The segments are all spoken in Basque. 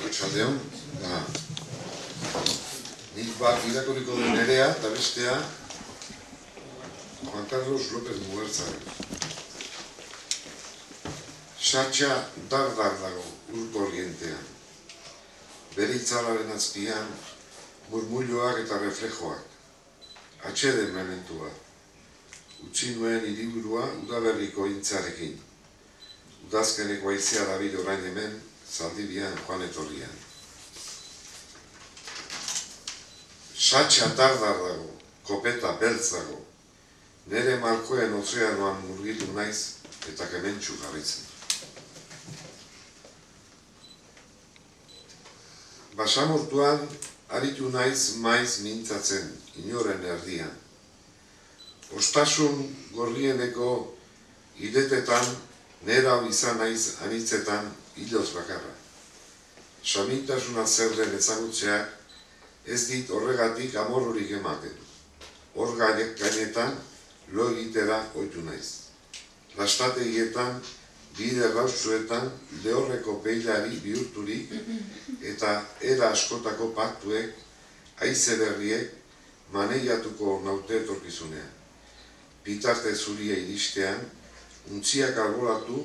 Arratsaldeon, nik bat irakurriko dut Nerea eta bestea Juan Carlos López Mugertzaren. Satxa dar dago urko orientean. Bere itzalaren azpian murmulloak eta reflejoak. Atxeden mementua. Utzi nuen hiriburua udaberriko intzarekin. Udazkeneko haizea dabil orain hemen, Zaldibian joan etorrian. Satxa dar dago, kopeta beltz dago. Nere malkoen ozeanoan murgitu naiz eta kementsu jarritzen. Basamortuan aritu naiz maiz mintzatzen, inoren erdian. Ostasun gorrieneko hiletetan, nera izan naiz anitzetan hiloz bakarra. Samintasuna zer den ezagutzeak ez dit horregatik amorrurik ematen. Hor gainetan lo egitera ohitu naiz. Lastategietan, bide rauzuetan, lehorreko beilari bihurturik eta era askotako paktuek, haize berriek, maneiatuko naute etorkizunean. Bitarte zuria iristean, untziak alboratu,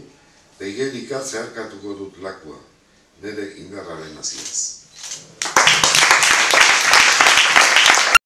begelika zeharkatuko dut lakua, nire indarraren haziaz.